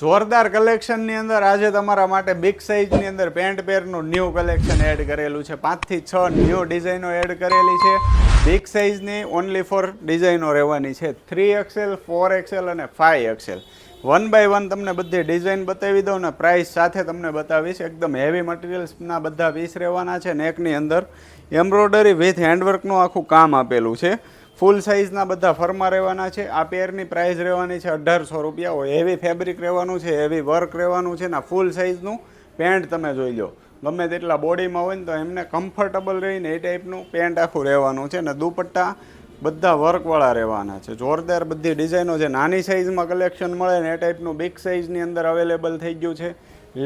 જોરદાર કલેક્શનની અંદર આજે તમારા માટે બિગ સાઇઝની અંદર પેન્ટ પેરનું ન્યૂ કલેક્શન એડ કરેલું છે. 5 થી 6 ન્યૂ ડિઝાઇનો એડ કરેલી છે. બિગ સાઇઝની ઓનલી ફોર ડિઝાઇનો રહેવાની છે. 3XL, 4XL અને 5XL. 1 બાય 1 તમને બધી ડિઝાઇન બતાવી દઉં ને પ્રાઇસ સાથે તમને બતાવીશ. એકદમ હેવી મટીરિયલ્સના બધા પીસ રહેવાના છે. નેકની અંદર એમ્બ્રોઇડરી વિથ હેન્ડવર્કનું આખું કામ આપેલું છે. ફૂલ સાઇઝના બધા ફરમા રહેવાના છે. આ પેરની પ્રાઇસ રહેવાની છે 1800 રૂપિયા. હેવી ફેબ્રિક રહેવાનું છે, હેવી વર્ક રહેવાનું છે ને ફૂલ સાઇઝનું પેન્ટ તમે જોઈ લો. ગમે તેટલા બોડીમાં હોય ને તો એમને કમ્ફર્ટેબલ રહીને એ ટાઈપનું પેન્ટ આખું રહેવાનું છે ને દુપટ્ટા બધા વર્કવાળા રહેવાના છે. જોરદાર બધી ડિઝાઇનો છે. નાની સાઇઝમાં કલેક્શન મળે ને એ ટાઈપનું બિગ સાઇઝની અંદર અવેલેબલ થઈ ગયું છે.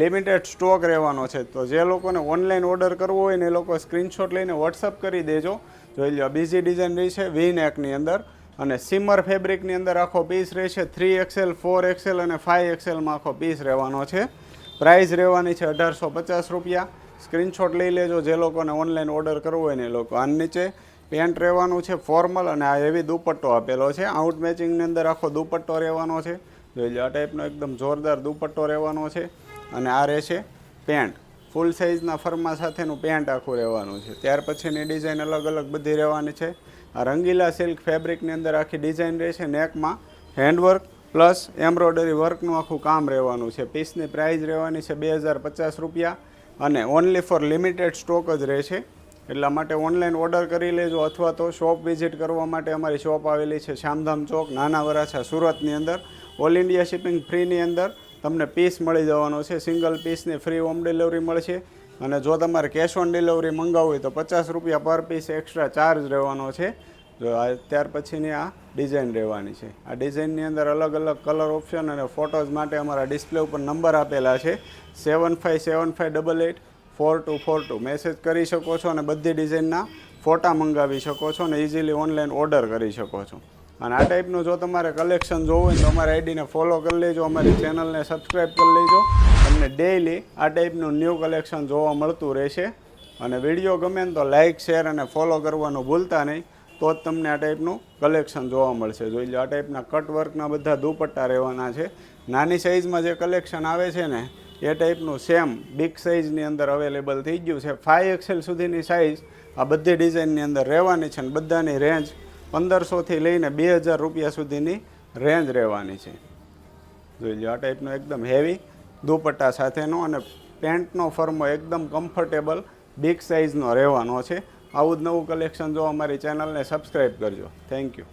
લિમિટેડ સ્ટોક રહેવાનો છે. તો જે લોકોને ઓનલાઈન ઓર્ડર કરવો હોય ને એ લોકો સ્ક્રીનશોટ લઈને વોટ્સઅપ કરી દેજો. જોઈ લો બીજી ડિઝાઇન રહી છે વી નેકની અંદર અને સિમર ફેબ્રિકની અંદર આખો પીસ રહેશે. 3XL, 4XL અને 5XLમાં આખો પીસ રહેવાનો છે. પ્રાઇસ રહેવાની છે 1850 રૂપિયા. સ્ક્રીનશોટ લઈ લેજો જે લોકોને ઓનલાઈન ઓર્ડર કરવો હોય ને એ લોકો. આ નીચે પેન્ટ રહેવાનું છે ફોર્મલ અને આ હેવી દુપટ્ટો આપેલો છે. આઉટ મેચિંગની અંદર આખો દુપટ્ટો રહેવાનો છે. જોઈ લો આ ટાઈપનો એકદમ જોરદાર દુપટ્ટો રહેવાનો છે અને આ રહેશે પેન્ટ. ફૂલ સાઇઝના ફરમા સાથેનું પેન્ટ આખું રહેવાનું છે. ત્યાર પછીની ડિઝાઇન અલગ અલગ બધી રહેવાની છે. આ રંગીલા સિલ્ક ફેબ્રિકની અંદર આખી ડિઝાઇન રહેશે. નેકમાં હેન્ડવર્ક પ્લસ એમ્બ્રોઇડરી વર્કનું આખું કામ રહેવાનું છે. પીસની પ્રાઇસ રહેવાની છે 2050 રૂપિયા અને ઓનલી ફોર લિમિટેડ સ્ટોક જ રહેશે. એટલા માટે ઓનલાઈન ઓર્ડર કરી લેજો અથવા તો શોપ વિઝિટ કરવા માટે અમારી શોપ આવેલી છે શામધામ ચોક, નાના વરાછા, સુરતની અંદર. ઓલ ઇન્ડિયા શિપિંગ ફ્રીની અંદર તમને પીસ મળી જવાનો છે. સિંગલ પીસની ફ્રી હોમ ડિલિવરી મળશે અને જો તમારે કેશ ઓન ડિલિવરી મંગાવવું હોય તો 50 રૂપિયા પર પીસ એક્સ્ટ્રા ચાર્જ રહેવાનો છે. જો ત્યાર પછીની આ ડિઝાઇન રહેવાની છે. આ ડિઝાઇનની અંદર અલગ અલગ કલર ઓપ્શન અને ફોટોઝ માટે અમારા ડિસ્પ્લે ઉપર નંબર આપેલા છે. 7575884242 મેસેજ કરી શકો છો અને બધી ડિઝાઇનના ફોટા મંગાવી શકો છો અને ઇઝીલી ઓનલાઈન ઓર્ડર કરી શકો છો. અને આ ટાઈપનું જો તમારે કલેક્શન જોવું હોય તો અમારી આઈડીને ફોલો કરી લેજો, અમારી ચેનલને સબસ્ક્રાઈબ કરી લેજો. તમને ડેઈલી આ ટાઈપનું ન્યૂ કલેક્શન જોવા મળતું રહેશે. અને વિડીયો ગમે ને તો લાઇક, શેર અને ફોલો કરવાનું ભૂલતા નહીં. તો જ તમને આ ટાઈપનું કલેક્શન જોવા મળશે. જોઈ લો આ ટાઈપના કટ વર્કના બધા દુપટ્ટા રહેવાના છે. નાની સાઇઝમાં જે કલેક્શન આવે છે ને એ ટાઈપનું સેમ બિગ સાઇઝની અંદર અવેલેબલ થઈ ગયું છે. 5XL સુધીની સાઇઝ આ બધી ડિઝાઇનની અંદર રહેવાની છે અને બધાની રેન્જ 1500થી લઈને 2000 રૂપિયા સુધીની રેન્જ રહેવાની છે. જોઈ લો આ ટાઈપનો એકદમ હેવી દુપટ્ટા સાથેનો અને પેન્ટનો ફર્મો એકદમ કમ્ફર્ટેબલ બિગ સાઇઝનો રહેવાનો છે. આવું જ નવું કલેક્શન જો અમારી ચેનલને સબસ્ક્રાઈબ કરજો. Thank you.